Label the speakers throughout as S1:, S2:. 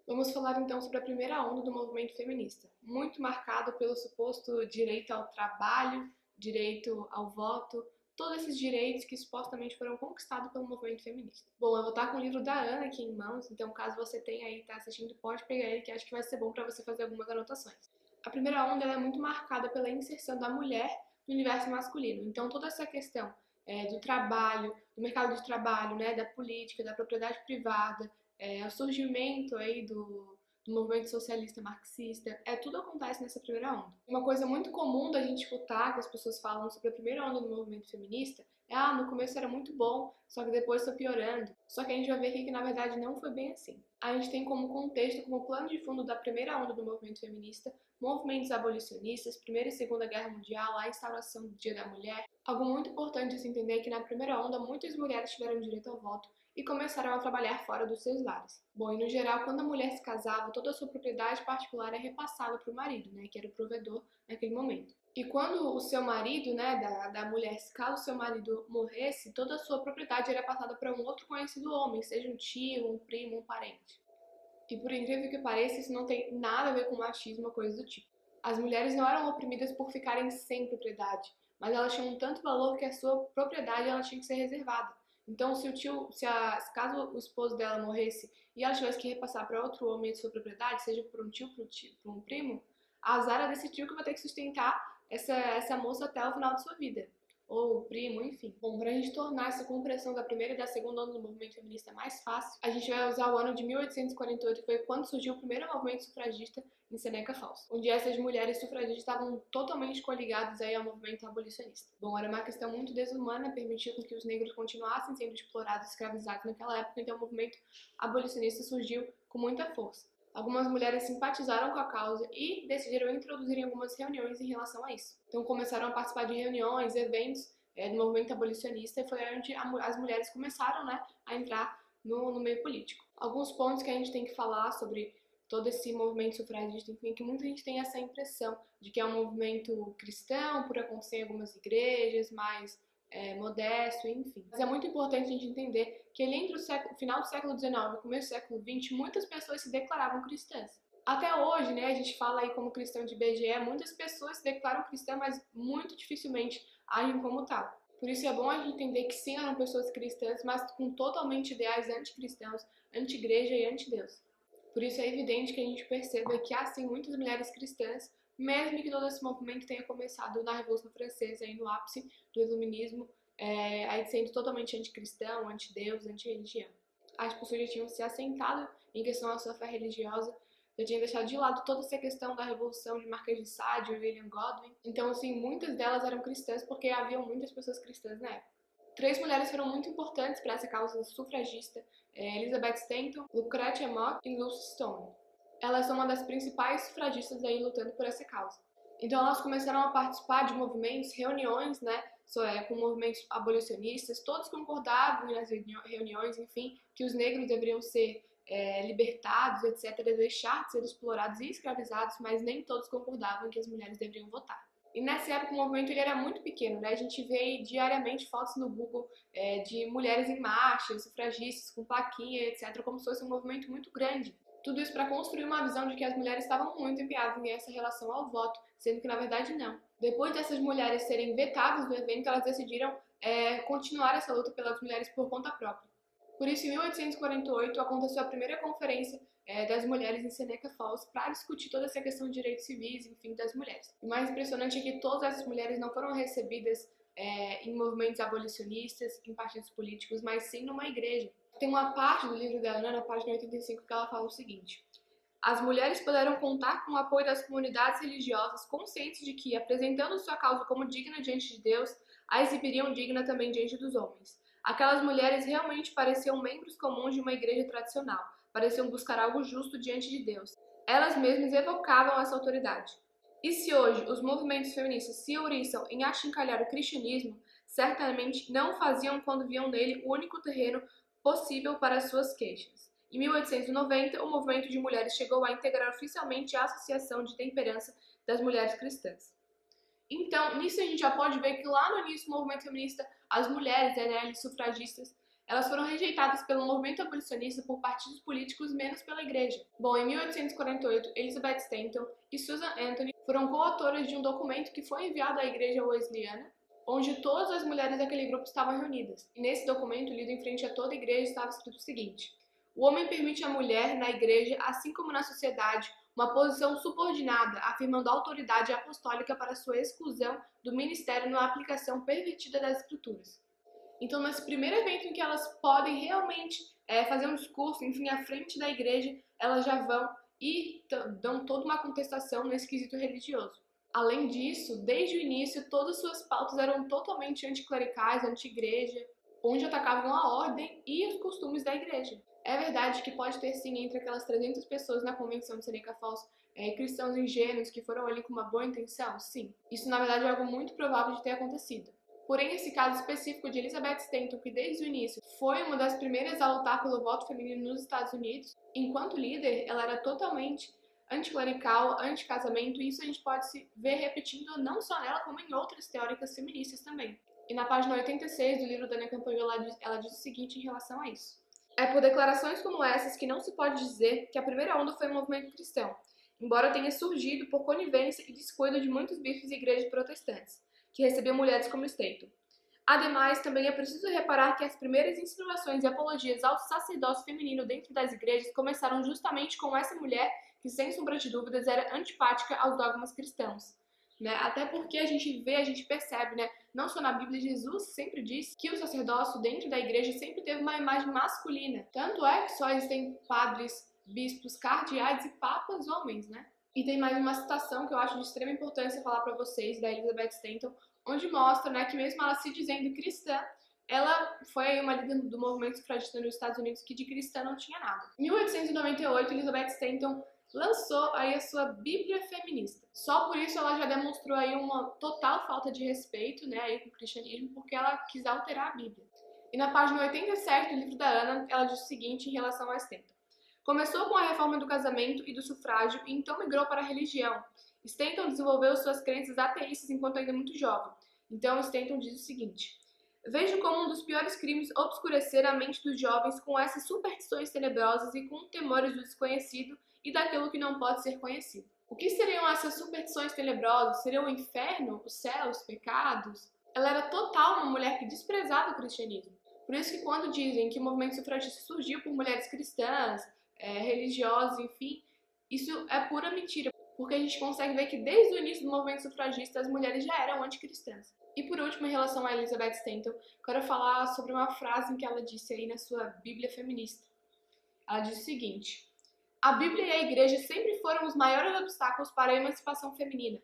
S1: Vamos falar então sobre a primeira onda do movimento feminista, muito marcado pelo suposto direito ao trabalho, direito ao voto, todos esses direitos que supostamente foram conquistados pelo movimento feminista. Bom, eu vou estar com o livro da Ana aqui em mãos, então caso você tenha aí, tá assistindo, pode pegar ele, que acho que vai ser bom para você fazer algumas anotações. A primeira onda ela é muito marcada pela inserção da mulher no universo masculino, então toda essa questão do trabalho, do mercado de trabalho, né, da política, da propriedade privada, o surgimento aí do movimento socialista marxista, tudo acontece nessa primeira onda. Uma coisa muito comum da gente escutar que as pessoas falam sobre a primeira onda do movimento feminista no começo era muito bom, só que depois foi piorando. Só que a gente vai ver aqui que na verdade não foi bem assim. A gente tem como contexto, como plano de fundo da primeira onda do movimento feminista, movimentos abolicionistas, Primeira e Segunda Guerra Mundial, a instauração do Dia da Mulher. Algo muito importante de se entender é que na primeira onda muitas mulheres tiveram direito ao voto e começaram a trabalhar fora dos seus lares. Bom, e no geral, quando a mulher se casava, toda a sua propriedade particular é repassada para o marido, né, que era o provedor naquele momento. E quando o seu marido, né, da mulher, caso o seu marido morresse, toda a sua propriedade era passada para um outro conhecido homem, seja um tio, um primo, um parente. E por incrível que pareça, isso não tem nada a ver com machismo ou coisa do tipo. As mulheres não eram oprimidas por ficarem sem propriedade, mas elas tinham tanto valor que a sua propriedade ela tinha que ser reservada. Então, caso o esposo dela morresse e ela tivesse que repassar para outro homem a sua propriedade, seja por um tio, para um primo, a azar é desse tio que vai ter que sustentar essa moça até o final de sua vida. Ou primo, enfim. Bom, para a gente tornar essa compreensão da primeira e da segunda onda do movimento feminista mais fácil, a gente vai usar o ano de 1848, que foi quando surgiu o primeiro movimento sufragista em Seneca Falls, onde essas mulheres sufragistas estavam totalmente coligadas aí ao movimento abolicionista. Bom, era uma questão muito desumana, permitiu que os negros continuassem sendo explorados e escravizados naquela época, então o movimento abolicionista surgiu com muita força. Algumas mulheres simpatizaram com a causa e decidiram introduzir algumas reuniões em relação a isso. Então começaram a participar de reuniões, eventos do movimento abolicionista e foi onde as mulheres começaram, né, a entrar no meio político. Alguns pontos que a gente tem que falar sobre todo esse movimento sufragista, enfim, que muita gente tem essa impressão de que é um movimento cristão, por acontecer em algumas igrejas, mais modesto, enfim. Mas é muito importante a gente entender que ali entre o final do século XIX e o começo do século XX, muitas pessoas se declaravam cristãs. Até hoje, né, a gente fala aí como cristão de IBGE, muitas pessoas se declaram cristãs, mas muito dificilmente agem como tal. Por isso é bom a gente entender que sim, eram pessoas cristãs, mas com totalmente ideais anticristãos, anti-igreja e anti-Deus. Por isso é evidente que a gente perceba que há sim muitas mulheres cristãs, mesmo que todo esse movimento tenha começado na Revolução Francesa, aí no ápice do Iluminismo, aí sendo totalmente anticristão, anti-Deus, anti-religião. As pessoas já tinham se assentado em questão à sua fé religiosa, já tinham deixado de lado toda essa questão da Revolução de Marquês de Sade e William Godwin. Então, assim, muitas delas eram cristãs porque haviam muitas pessoas cristãs na época. 3 mulheres foram muito importantes para essa causa sufragista, Elizabeth Stanton, Lucretia Mott e Lucy Stone. Elas são uma das principais sufragistas aí lutando por essa causa. Então elas começaram a participar de movimentos, reuniões, né, com movimentos abolicionistas, todos concordavam nas reuniões, enfim, que os negros deveriam ser libertados, etc., deixar de ser explorados e escravizados, mas nem todos concordavam que as mulheres deveriam votar. E nessa época o movimento ele era muito pequeno, né? A gente vê diariamente fotos no Google de mulheres em marcha, sufragistas, com plaquinha, etc., como se fosse um movimento muito grande. Tudo isso para construir uma visão de que as mulheres estavam muito empenhadas nessa relação ao voto, sendo que na verdade não. Depois dessas mulheres serem vetadas do evento, elas decidiram continuar essa luta pelas mulheres por conta própria. Por isso, em 1848, aconteceu a primeira conferência das mulheres em Seneca Falls para discutir toda essa questão de direitos civis, enfim, das mulheres. O mais impressionante é que todas essas mulheres não foram recebidas em movimentos abolicionistas, em partidos políticos, mas sim numa igreja. Tem uma parte do livro da Ana, na página 85, que ela fala o seguinte: as mulheres puderam contar com o apoio das comunidades religiosas, conscientes de que, apresentando sua causa como digna diante de Deus, a exibiriam digna também diante dos homens. Aquelas mulheres realmente pareciam membros comuns de uma igreja tradicional, pareciam buscar algo justo diante de Deus. Elas mesmas evocavam essa autoridade. E se hoje os movimentos feministas se ouriçam em achincalhar o cristianismo, certamente não faziam quando viam nele o único terreno possível para suas queixas. Em 1890, o movimento de mulheres chegou a integrar oficialmente a Associação de Temperança das Mulheres Cristãs. Então, nisso a gente já pode ver que lá no início do movimento feminista, as mulheres, as sufragistas, Elas foram rejeitadas pelo movimento abolicionista por partidos políticos, menos pela igreja. Bom, em 1848, Elizabeth Stanton e Susan Anthony foram coautoras de um documento que foi enviado à igreja wesleyana, onde todas as mulheres daquele grupo estavam reunidas. E nesse documento, lido em frente a toda a igreja, estava escrito o seguinte: o homem permite à mulher, na igreja, assim como na sociedade, uma posição subordinada, afirmando autoridade apostólica para sua exclusão do ministério na aplicação pervertida das escrituras. Então, nesse primeiro evento em que elas podem realmente fazer um discurso, enfim, à frente da igreja, elas já vão e dão toda uma contestação nesse quesito religioso. Além disso, desde o início, todas suas pautas eram totalmente anticlericais, anti-igreja, onde atacavam a ordem e os costumes da igreja. É verdade que pode ter, sim, entre aquelas 300 pessoas na convenção de Seneca Falls, cristãos ingênuos que foram ali com uma boa intenção? Sim. Isso, na verdade, é algo muito provável de ter acontecido. Porém, esse caso específico de Elizabeth Stanton, que desde o início foi uma das primeiras a lutar pelo voto feminino nos Estados Unidos, enquanto líder, ela era totalmente anticlerical, anticasamento, e isso a gente pode se ver repetindo não só nela, como em outras teóricas feministas também. E na página 86 do livro da Ana Campanholo, ela diz o seguinte em relação a isso: é por declarações como essas que não se pode dizer que a primeira onda foi um movimento cristão, embora tenha surgido por conivência e descuido de muitos bispos e igrejas protestantes, que recebiam mulheres como Stanton. Ademais, também é preciso reparar que as primeiras insinuações e apologias ao sacerdócio feminino dentro das igrejas começaram justamente com essa mulher que, sem sombra de dúvidas, era antipática aos dogmas cristãos. Até porque a gente percebe, não só na Bíblia, Jesus sempre diz que o sacerdócio dentro da igreja sempre teve uma imagem masculina. Tanto é que só existem padres, bispos, cardeais e papas homens, E tem mais uma citação que eu acho de extrema importância falar para vocês, da Elizabeth Stanton, onde mostra, que mesmo ela se dizendo cristã, ela foi uma líder do movimento sufragista nos Estados Unidos que de cristã não tinha nada. Em 1898, Elizabeth Stanton lançou aí a sua Bíblia feminista. Só por isso ela já demonstrou aí uma total falta de respeito, aí com o cristianismo, porque ela quis alterar a Bíblia. E na página 87 do livro da Ana, ela diz o seguinte em relação a Stanton: começou com a reforma do casamento e do sufrágio e então migrou para a religião. Stanton desenvolveu suas crenças ateístas enquanto ainda muito jovem. Então Stanton diz o seguinte: vejo como um dos piores crimes obscurecer a mente dos jovens com essas superstições tenebrosas e com temores do desconhecido e daquilo que não pode ser conhecido. O que seriam essas superstições tenebrosas? Seria o inferno, o céu, os pecados? Ela era total uma mulher que desprezava o cristianismo. Por isso que quando dizem que o movimento sufragista surgiu por mulheres cristãs, religiosas, enfim, isso é pura mentira, porque a gente consegue ver que desde o início do movimento sufragista as mulheres já eram anticristãs. E por último, em relação a Elizabeth Stanton, quero falar sobre uma frase que ela disse aí na sua Bíblia feminista. Ela diz o seguinte: a Bíblia e a igreja sempre foram os maiores obstáculos para a emancipação feminina.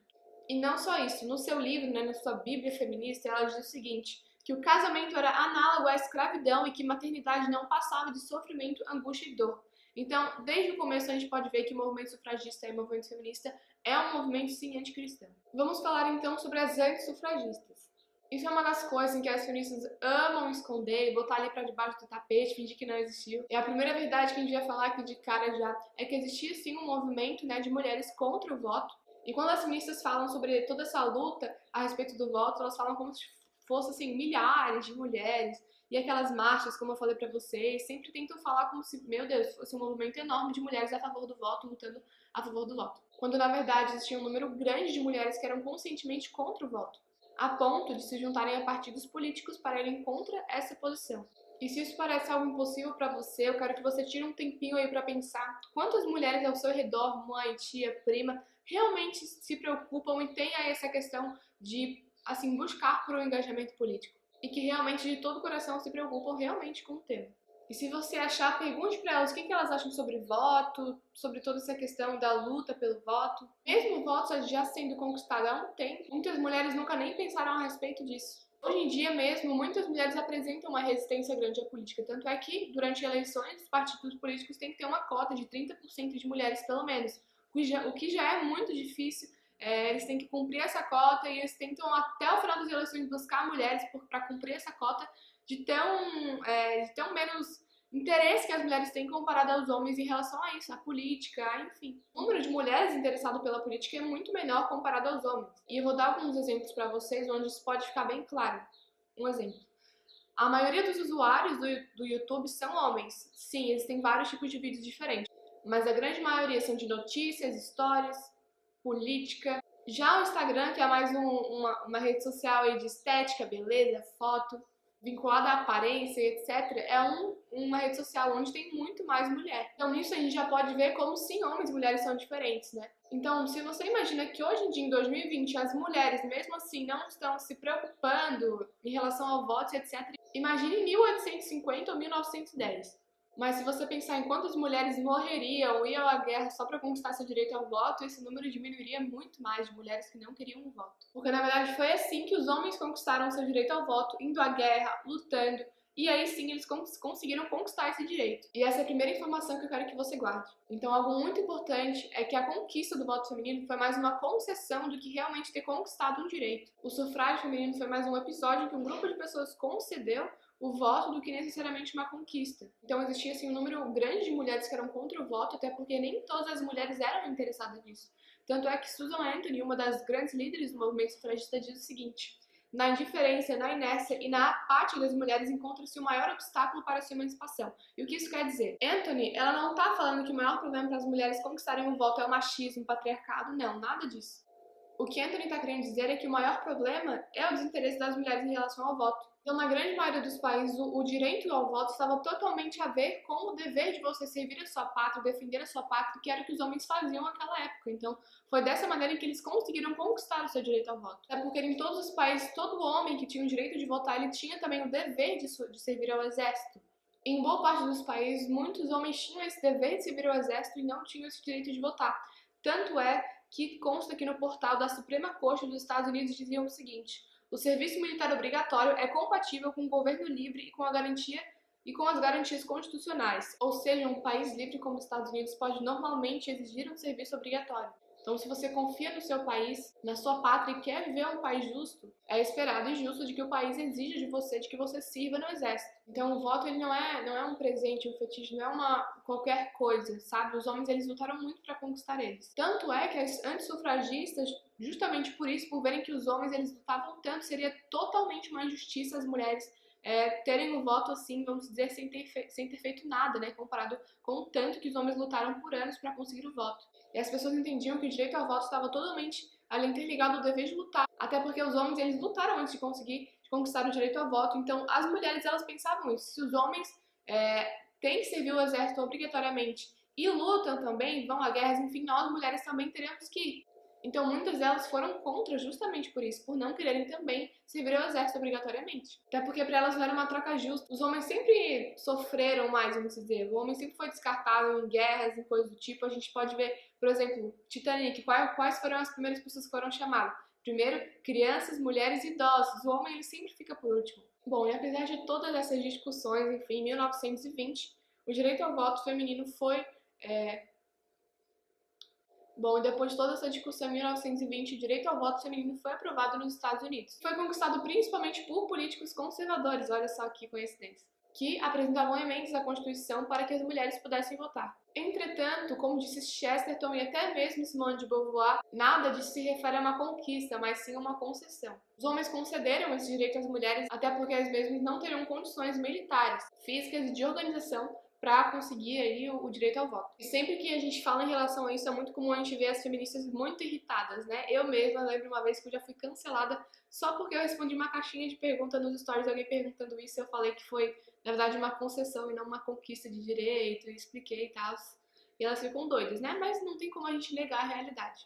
S1: E não só isso, no seu livro, na sua Bíblia feminista, ela diz o seguinte, que o casamento era análogo à escravidão e que maternidade não passava de sofrimento, angústia e dor. Então, desde o começo a gente pode ver que o movimento sufragista e o movimento feminista é um movimento, sim, anticristão. Vamos falar então sobre as antissufragistas. Isso é uma das coisas em que as feministas amam esconder e botar ali pra debaixo do tapete, fingir que não existiu. E a primeira verdade que a gente vai falar aqui de cara já é que existia sim um movimento de mulheres contra o voto. E quando as feministas falam sobre toda essa luta a respeito do voto, elas falam como se fossem assim, milhares de mulheres. E aquelas marchas, como eu falei pra vocês, sempre tentam falar como se, meu Deus, fosse um movimento enorme de mulheres a favor do voto, lutando a favor do voto. Quando na verdade existia um número grande de mulheres que eram conscientemente contra o voto, a ponto de se juntarem a partidos políticos para irem contra essa posição. E se isso parece algo impossível para você, eu quero que você tire um tempinho aí para pensar quantas mulheres ao seu redor, mãe, tia, prima, realmente se preocupam e têm aí essa questão de, assim, buscar por um engajamento político. E que realmente, de todo o coração, se preocupam realmente com o tema. E se você achar, pergunte para elas o que elas acham sobre voto, sobre toda essa questão da luta pelo voto. Mesmo o voto já sendo conquistado há um tempo, muitas mulheres nunca nem pensaram a respeito disso. Hoje em dia mesmo, muitas mulheres apresentam uma resistência grande à política. Tanto é que, durante eleições, os partidos políticos têm que ter uma cota de 30% de mulheres, pelo menos. O que já é muito difícil. Eles têm que cumprir essa cota e eles tentam até o final das eleições buscar mulheres para cumprir essa cota de tão menos interesse que as mulheres têm comparado aos homens em relação a isso, a política, enfim. O número de mulheres interessadas pela política é muito menor comparado aos homens. E eu vou dar alguns exemplos para vocês onde isso pode ficar bem claro. Um exemplo. A maioria dos usuários do YouTube são homens. Sim, eles têm vários tipos de vídeos diferentes, mas a grande maioria são de notícias, histórias, política. Já o Instagram, que é mais uma rede social aí de estética, beleza, foto, vinculada à aparência, etc., é uma rede social onde tem muito mais mulher. Então, nisso a gente já pode ver como sim, homens e mulheres são diferentes, né? Então, se você imagina que hoje em dia, em 2020, as mulheres, mesmo assim, não estão se preocupando em relação ao voto, etc., imagine 1850 ou 1910. Mas se você pensar em quantas mulheres morreriam, iam à guerra só para conquistar seu direito ao voto, esse número diminuiria muito mais de mulheres que não queriam um voto. Porque na verdade foi assim que os homens conquistaram seu direito ao voto, indo à guerra, lutando, e aí sim eles conseguiram conquistar esse direito. E essa é a primeira informação que eu quero que você guarde. Então algo muito importante é que a conquista do voto feminino foi mais uma concessão do que realmente ter conquistado um direito. O sufrágio feminino foi mais um episódio em que um grupo de pessoas concedeu o voto do que necessariamente uma conquista. Então existia assim um número grande de mulheres que eram contra o voto, até porque nem todas as mulheres eram interessadas nisso. Tanto é que Susan Anthony, uma das grandes líderes do movimento sufragista, diz o seguinte: na indiferença, na inércia e na apátia das mulheres encontra-se o maior obstáculo para a sua emancipação. E o que isso quer dizer? Anthony, ela não está falando que o maior problema para as mulheres conquistarem o voto é o machismo, o patriarcado, não, nada disso. O que Anthony está querendo dizer é que o maior problema é o desinteresse das mulheres em relação ao voto. Então, na grande maioria dos países, o direito ao voto estava totalmente a ver com o dever de você servir a sua pátria, defender a sua pátria, que era o que os homens faziam naquela época. Então, foi dessa maneira que eles conseguiram conquistar o seu direito ao voto. É porque em todos os países, todo homem que tinha o direito de votar, ele tinha também o dever de servir ao exército. Em boa parte dos países, muitos homens tinham esse dever de servir ao exército e não tinham esse direito de votar. Tanto é que consta aqui no portal da Suprema Corte dos Estados Unidos diziam o seguinte: o serviço militar obrigatório é compatível com o governo livre e com a garantia e com as garantias constitucionais. Ou seja, um país livre como os Estados Unidos pode normalmente exigir um serviço obrigatório. Então, se você confia no seu país, na sua pátria e quer viver um país justo, é esperado e justo de que o país exija de você, de que você sirva no exército. Então, o voto ele não é um presente, um fetiche, não é uma qualquer coisa, sabe? Os homens eles lutaram muito para conquistar eles. Tanto é que as antissufragistas, justamente por isso, por verem que os homens eles lutavam tanto, seria totalmente uma injustiça as mulheres terem o voto assim, vamos dizer, sem ter feito nada, né? Comparado com o tanto que os homens lutaram por anos para conseguir o voto. E as pessoas entendiam que o direito ao voto estava totalmente ali interligado ao dever de lutar, até porque os homens eles lutaram antes de conquistar o direito ao voto. Então as mulheres elas pensavam isso: se os homens têm que servir o exército obrigatoriamente e lutam também, vão a guerras, enfim, nós mulheres também teremos que ir. Então muitas delas foram contra justamente por isso, por não quererem também servir ao exército obrigatoriamente. Até porque para elas não era uma troca justa. Os homens sempre sofreram mais, vamos dizer. O homem sempre foi descartado em guerras, em coisas do tipo. A gente pode ver, por exemplo, Titanic. Quais foram as primeiras pessoas que foram chamadas? Primeiro, crianças, mulheres e idosos. O homem ele sempre fica por último. Bom, e apesar de todas essas discussões, enfim, em 1920, o direito ao voto feminino foi Bom, depois de toda essa discussão em 1920, o direito ao voto feminino foi aprovado nos Estados Unidos. Foi conquistado principalmente por políticos conservadores, olha só que coincidência, que apresentavam emendas à Constituição para que as mulheres pudessem votar. Entretanto, como disse Chesterton e até mesmo Simone de Beauvoir, nada disso se refere a uma conquista, mas sim a uma concessão. Os homens concederam esse direito às mulheres, até porque as mesmas não teriam condições militares, físicas e de organização para conseguir aí o direito ao voto. E sempre que a gente fala em relação a isso, é muito comum a gente ver as feministas muito irritadas, né? Eu mesma lembro uma vez que eu já fui cancelada só porque eu respondi uma caixinha de pergunta nos stories, alguém perguntando isso, eu falei que foi, na verdade, uma concessão e não uma conquista de direito, e expliquei e tal. E elas ficam doidas, né? Mas não tem como a gente negar a realidade.